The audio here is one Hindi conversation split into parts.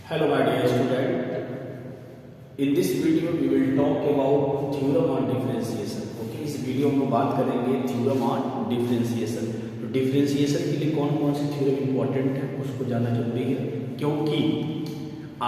Hello my dear student. In this video we will talk about theorem on differentiation. Okay, इस वीडियो में बात करेंगे थ्योरम ऑन डिफरेंशिएशन। तो डिफरेंशिएशन के लिए कौन कौन से थ्योरम इंपॉर्टेंट है उसको जानना जरूरी है, क्योंकि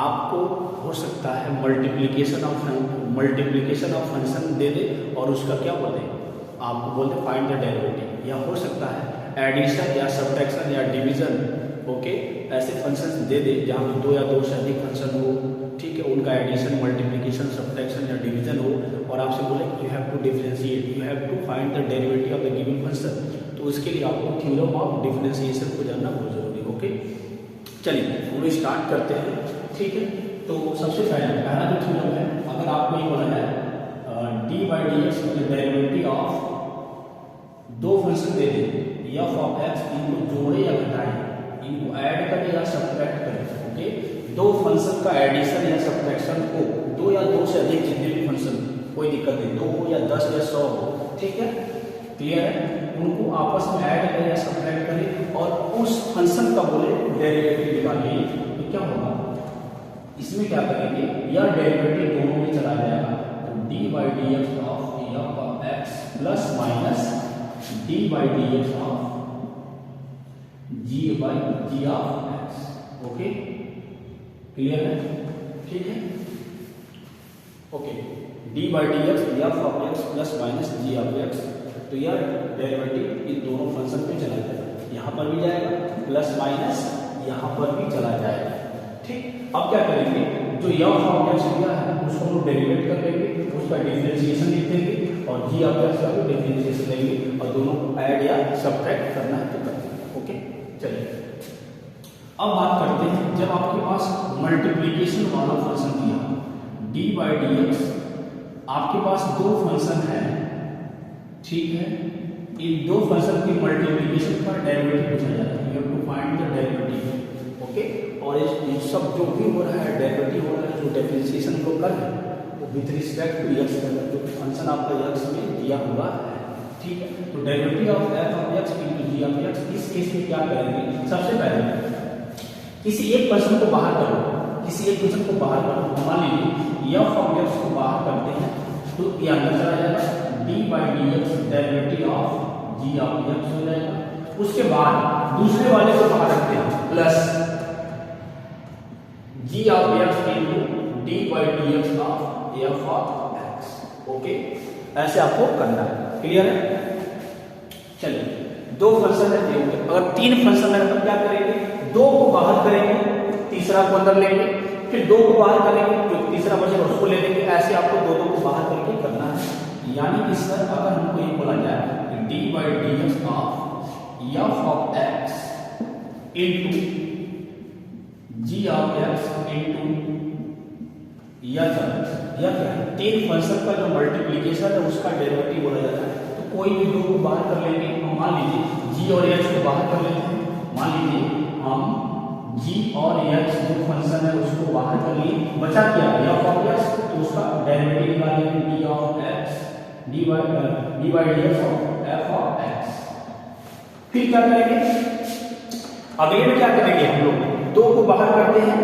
आपको हो सकता है मल्टीप्लिकेशन ऑफ फंक्शन दे दे और उसका क्या बोले, आपको बोलते फाइंड द डेरिवेटिव, या हो सकता है एडिशन या सब्ट्रैक्शन या डिवीजन। ओके, ऐसे फंक्शंस दे दे जहाँ पे दो या दो से अधिक फंक्शन हो, ठीक है, उनका एडिशन, मल्टीप्लिकेशन, सब्ट्रैक्शन या डिवीजन हो, और आपसे बोले you have to differentiate, you have to find the derivative of the given function. तो उसके लिए आपको थ्योरम ऑफ डिफरेंशिएशन को जानना बहुत जरूरी है। ओके, चलिए हम स्टार्ट करते हैं। ठीक है, तो सबसे पहला जो थ्योरम है, अगर आपको ये बोला जाए d by d x derivative of दो फंक्शन दे दे, एफ ऑफ एक्स, इनको जोड़े या घटाएं, इनको ऐड करें या सब्ट्रैक्ट करें। ओके, दो फंक्शन का एडिशन या सब्ट्रैक्शन को, दो या दो से अधिक जितने भी फंक्शन, कोई दिक्कत नहीं, 2 हो या 10 या 100 हो, ठीक है, क्लियर है, उनको आपस में ऐड करें या सब्ट्रैक्ट करें और उस फंक्शन का बोले डेरिवेटिव निकालिए। तो क्या होगा, इसमें क्या करेंगे, यह डेरिवेटिव दोनों में चला जाएगा। तो d by d x of f of x plus minus d by d x of g by g of x. Okay, clear है, ठीक है। Okay, d by d x f of x plus minus g of x, तो यह डेरिवेटिव इन दोनों फंक्शन पे चला जाएगा, यहाँ पर भी जाएगा प्लस माइनस यहाँ पर भी चला जाएगा। ठीक, अब क्या करेंगे, जो एफ ऑफ एक्स दिया है उसको हम डेरिवेट कर लेंगे, उसका डिफरेंशिएशन लिख देंगे और जी ऑफ एक्स का भी डिफरेंशिएशन लेंगे और दोनों को ऐड या सब्ट्रैक्ट करना है तो कर देंगे। ओके, चलिए अब बात करते हैं, जब आपके पास मल्टीप्लिकेशन वाला फंक्शन दिया डी बाई डी एक्स, आपके पास दो फंक्शन है, ठीक है, इन दो फंक्शन की मल्टीप्लिकेशन का डेरिवेटिव पूछा जाता है, you have to find the derivative. Okay, और ये सब जो भी हो रहा है, डेरिवेटिव हो रहा है, जो डिफरेंशिएशन को कर रहे हैं वो विथ रिस्पेक्ट टू एक्स कर रहे हैं, जो फंक्शन आपका एक्स में दिया हुआ है, ठीक है। तो derivative of f of x into g of x, इस केस में क्या करेंगे, सबसे पहले किसी एक फंक्शन को बाहर करो, किसी एक फंक्शन को बाहर करो, मान लीजिए एफ ऑफ एक्स को बाहर करते हैं तो ये अंदर चला जाएगा, d by d x derivative of g of x हो जाएगा। उसके बाद दूसरे वाले को बाहर रखते हैं plus g of x into d by d x of f of x. Okay, ऐसे आपको करना है, क्लियर है। चलिए, दो फंक्शन है, अगर तीन फंक्शन है तो क्या करेंगे, दो को बाहर करेंगे, तीसरा को अंदर लेंगे, फिर दो को बाहर करेंगे, जो तीसरा बचेगा उसको ले लेंगे, ऐसे आपको दो को बाहर करके करना है। यानी कि सर अगर हमको ये बोला जाए d by d x of f of x into g of x into यह क्या है, तीन फंक्शन का जो मल्टीप्लिकेशन है उसका डेरिवेटिव बोला जाता है। तो कोई भी दो को बाहर कर लेंगे, मान लीजिए जी और एक्स को बाहर कर लेते हैं, मान लीजिए हम जी और एक्स जो फंक्शन है उसको बाहर कर लिए, बचा क्या एफ ऑफ एक्स, तो उसका डेरिवेटिव निकालेंगे D of x D by d x of f of x. फिर क्या करेंगे, अगले में क्या करेंगे, हम लोग दो को बाहर करते हैं,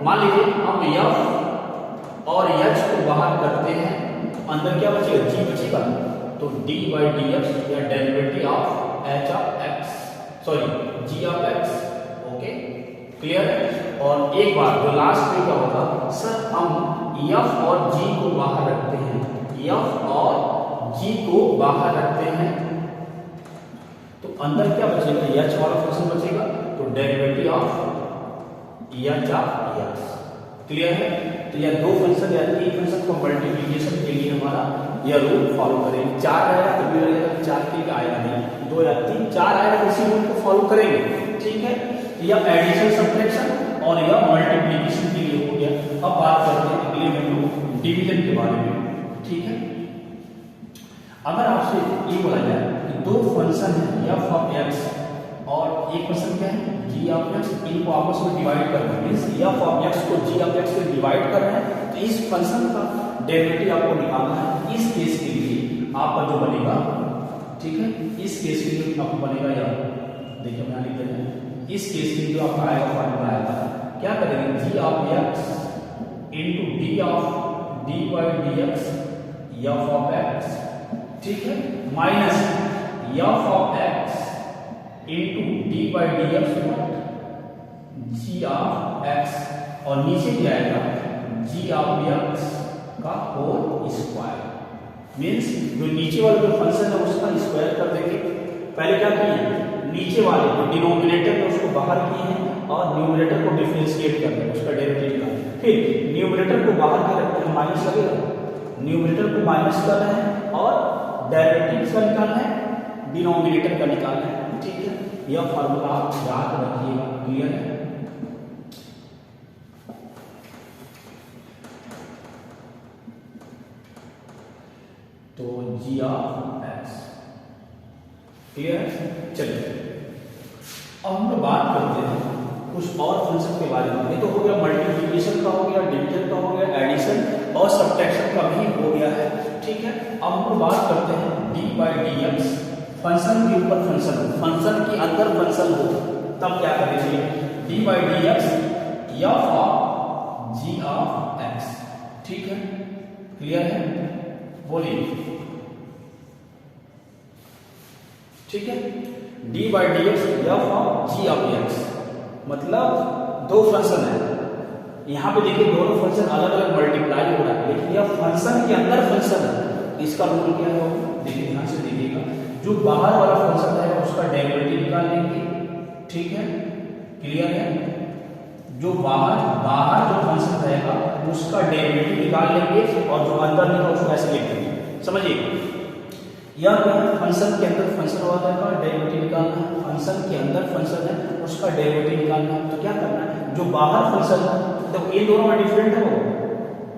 मान लीजिए हम एफ और एक्स को बाहर करते हैं, अंदर क्या बचेगा, जी बचेगा, तो डी बाई डी एक्स या derivative of h of x, sorry g of x. Okay, clear है। और एक बार जो लास्ट में क्या होगा, सर हम एफ और जी को बाहर रखते हैं, एफ और जी को बाहर रखते हैं, तो अंदर क्या बचेगा, एच वाला फंक्शन बचेगा, तो derivative of h of x. Clear है। तो यह दो फंक्शन या तीन फंक्शन को मल्टीप्लिकेशन के लिए हमारा यह रूल फॉलो करेंगे। चार आएगा तो भी रहेगा, चार के लिए आएगा नहीं, दो या तीन, चार आएगा तो इसी रूल को फॉलो करेंगे, ठीक है। यह एडिशन, सब्ट्रैक्शन और यह मल्टीप्लिकेशन के लिए हो गया। अब बात करते हैं अगले में डिवीजन के बारे में, ठीक है। अगर आपसे ये बोला जाए कि दो फंक्शन है एफ ऑफ एक्स और एक फंक्शन क्या है जी ऑफ एक्स, इनको आपस में डिवाइड करना है, मींस एफ ऑफ एक्स को जी ऑफ एक्स से डिवाइड करना है, तो इस फंक्शन का डेरिवेटिव आपको निकालना है। इस केस के लिए आपका जो बनेगा, ठीक है, इस केस के लिए आपको बनेगा, या देखिए मैं लिख देते हैं, इस केस में जो आपका आएगा फॉर्मूला आएगा क्या करेंगे g of x into d by d x f of x, ठीक है, minus f of x into d by d x g of x, और नीचे क्या आएगा जी ऑफ एक्स का होल स्क्वायर। मीन्स जो नीचे वाला जो फंक्शन है उसका स्क्वायर कर देंगे। पहले क्या किए, नीचे वाले जो डिनोमिनेटर है उसको बाहर किए हैं और न्यूमरेटर को डिफरेंशिएट कर देंगे, उसका डेरिवेटिव निकालेंगे। फिर न्यूमरेटर को बाहर कर रखते हैं, माइनस लगेगा, न्यूमरेटर को माइनस करना है और डेरिवेटिव का निकालना है, डिनोमिनेटर का निकालना है, ठीक है। यह फॉर्मूला आप याद रखिएगा, क्लियर है। तो जी ऑफ एक्स क्लियर है। चलिए अब हम लोग बात करते हैं कुछ और फंक्शन के बारे में। ये तो हो गया मल्टीप्लिकेशन का, हो गया डिवीजन का, हो गया एडिशन और सब्ट्रैक्शन का भी हो गया है, ठीक है। अब हम लोग बात करते हैं D by d x, function के ऊपर फंक्शन हो, फंक्शन के अंदर फंक्शन हो, तब क्या करेंगे d by d x f of g of x, ठीक है, क्लियर है, बोलिए, ठीक है। D by d x f of g of x, मतलब दो फंक्शन है, यहाँ पे देखिए दोनों फंक्शन अलग अलग मल्टीप्लाई हो रहा है, लेकिन यह फंक्शन के अंदर फंक्शन है। इसका रूल क्या है, देखिए ध्यान से देखिएगा, जो बाहर वाला फंक्शन है उसका डेरिवेटिव निकाल लेंगे, ठीक है, क्लियर है। जो बाहर जो फंक्शन रहेगा उसका डेरिवेटिव निकाल लेंगे और जो अंदर रहेगा उसको ऐसे लिख देंगे, समझिए। या फंक्शन के अंदर फंक्शन वाला का डेरिवेटिव निकालना है, फंक्शन के अंदर फंक्शन है उसका डेरिवेटिव निकालना है। तो क्या करना है, जो बाहर फंक्शन है, तो ये दोनों में डिफरेंट है, वो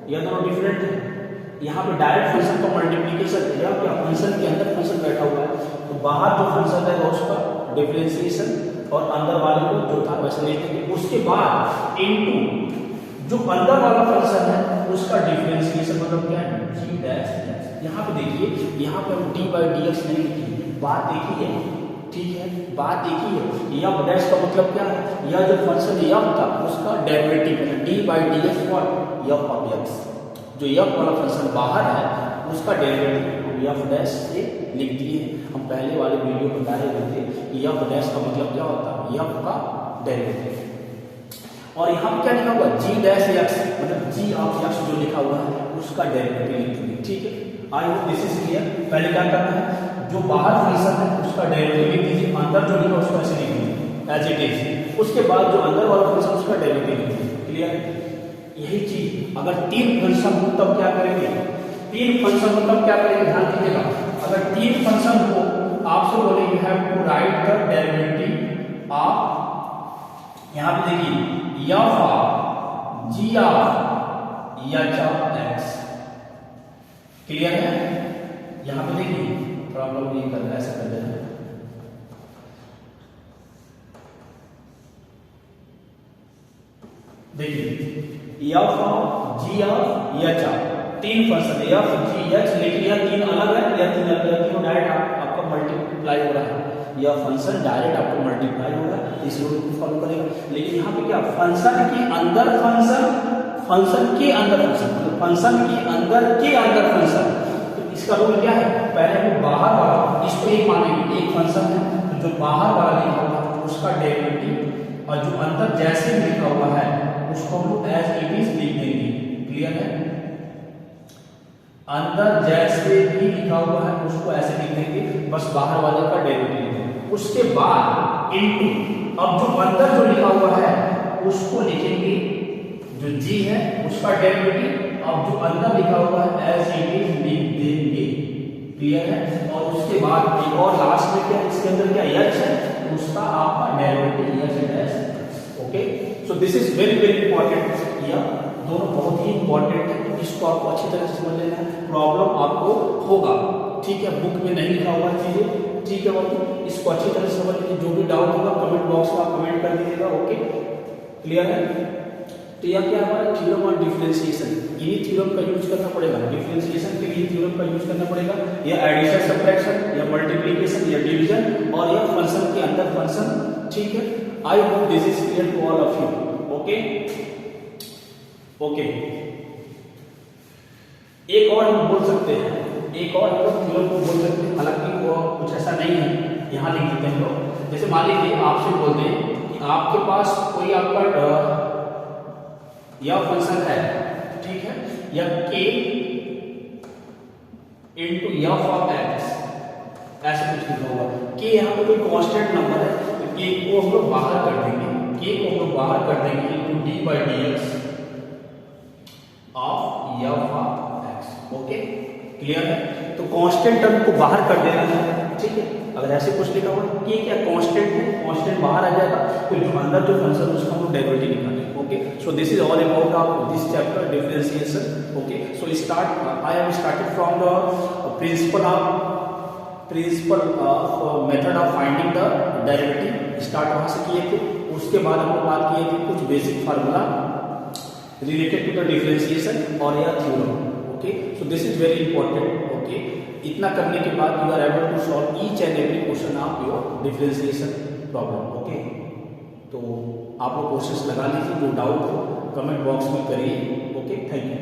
ये दोनों डिफरेंट है। यहाँ पे डायरेक्ट फंक्शन का मल्टीप्लिकेशन है, या क्या फंक्शन के अंदर फंक्शन बैठा हुआ है, तो बाहर जो फंक्शन है उसका डिफरेंशिएशन और अंदर वाले को जो था वैसे लिख देंगे। उसके बाद इनटू जो अंदर वाला फंक्शन है उसका डिफरेंशिएशन, मतलब क्या है जी डैश। यहाँ पे देखिए, यहाँ पे हम डी बाई डी एक्स नहीं लिखी, बात एक ही है, ठीक है, बात एक ही है। एफ डैश का मतलब क्या है, यह जो फंक्शन एफ था उसका डेरिवेटिव है d by d x for F of x. जो एफ वाला फंक्शन बाहर है उसका डेरिवेटिव एफ डैश से लिख दिए। हम पहले वाले वीडियो में बताए गए थे कि एफ डैश का मतलब क्या होता है, एफ का डेरिवेटिव। और यहाँ पे क्या लिखा हुआ है जी डैश एक्स, मतलब जी ऑफ एक्स जो लिखा हुआ है उसका डेरिवेटिव लिख देंगे, ठीक है। I hope this is clear. पहले क्या करना है, जो बाहर फंक्शन है उसका डेरिवेटिव लिख दीजिए, अंदर जो लिखा उसको ऐसे लिख दीजिए एज इट इज। उसके बाद जो अंदर वाला फंक्शन उसका डेरिवेटिव लिख दीजिए, क्लियर। यही चीज अगर तीन फंक्शन हो तब क्या करेंगे, तीन फंक्शन हो तब क्या करेंगे, ध्यान दीजिएगा। अगर तीन फंक्शन हो आपसे बोले you have to write the derivative of, यहाँ पे देखिए f of g of h of x, clear है। यहां पे देखिए थोड़ा हम लोग ये करना ऐसा कर देना, देखिए f of g of h of, तीन फंक्शन एफ जी एच लिख लिया, तीन अलग है या तीन अलग है, तीनों डायरेक्ट आपका मल्टीप्लाई हो रहा है, यह फंक्शन डायरेक्ट आपको मल्टीप्लाई होगा, इस रूल को फॉलो करेगा। लेकिन यहाँ पे क्या, फंक्शन के अंदर फंक्शन, फंक्शन के अंदर फंक्शन, फंक्शन के अंदर फंक्शन। तो इसका रूल क्या है, पहले वो बाहर वाला, इसको एक मानेंगे एक फंक्शन है, तो जो बाहर वाला लिखा हुआ है उसका डेरिवेटिव और जो अंदर जैसे लिखा हुआ है उसको हम एज इट इज लिख देंगे, क्लियर है। अंदर जैसे भी लिखा हुआ है उसको ऐसे लिख देंगे, बस बाहर वाले का डेरिवेटिव। उसके बाद इनटू, अब जो अंदर जो लिखा हुआ है उसको लिखेंगे, जो जी है उसका डेरिवेटिव, अब जो अंदर लिखा हुआ है एज इट इज लिख देंगे, क्लियर है। और उसके बाद एक और लास्ट में क्या, इसके अंदर क्या एच है, उसका आपका डेरिवेटिव एच है, okay. So this is very very important, यह दोनों बहुत ही इंपॉर्टेंट है, इसको आपको अच्छी तरह से समझ लेना है, प्रॉब्लम आपको होगा, ठीक है, बुक में नहीं लिखा हुआ चीजें, ठीक है बच्चों, इसको अच्छी तरह से समझ लीजिए। जो भी डाउट होगा कमेंट बॉक्स में आप कमेंट कर दीजिएगा, ओके, क्लियर है। तो यह क्या हमारा थ्योरम ऑन डिफरेंशिएशन, इन्हीं थ्योरम का यूज करना पड़ेगा, डिफरेंशिएशन के लिए थ्योरम का यूज करना पड़ेगा, या एडिशन सब्ट्रैक्शन या मल्टीप्लिकेशन या डिवीजन, और या फंक्शन के अंदर फंक्शन, ठीक है। I hope this is clear to all of you, okay okay. एक और हम बोल सकते हैं, एक और हम लोग थ्योरम को बोल सकते हैं, हालांकि वो कुछ ऐसा नहीं है, यहाँ लिख देते हैं हम लोग। जैसे मान लीजिए आपसे बोलते हैं कि आपके पास कोई आपका यह फंक्शन है, ठीक है, या k into F of x, ऐसा कुछ लिखा होगा। k यहाँ पे कोई कांस्टेंट नंबर है, तो k को हम लोग बाहर कर देंगे, k को हम लोग बाहर कर देंगे into d by d x of f of x. Okay, clear है? तो कांस्टेंट टर्म को बाहर कर देना है, ठीक है। अगर ऐसे कुछ लिखा हुआ कि क्या कांस्टेंट है, कांस्टेंट बाहर आ जाएगा, तो जो अंदर जो फंक्शन उसका हम लोग डेरिवेटिव निकालेंगे। Okay, so this is all about of this chapter differentiation. Okay, so start I have started from the principle of method of finding the derivative, start वहां से किए थे। उसके बाद हम लोग बात किए थे कुछ basic formula related to the differentiation और या theorem. Okay, so this is very important. Okay, इतना करने के बाद you are able to solve each and every question of your differentiation problem. Okay, तो आप लोग कोशिश लगा लीजिए, जो डाउट हो कमेंट बॉक्स में करिए। Okay, thank you.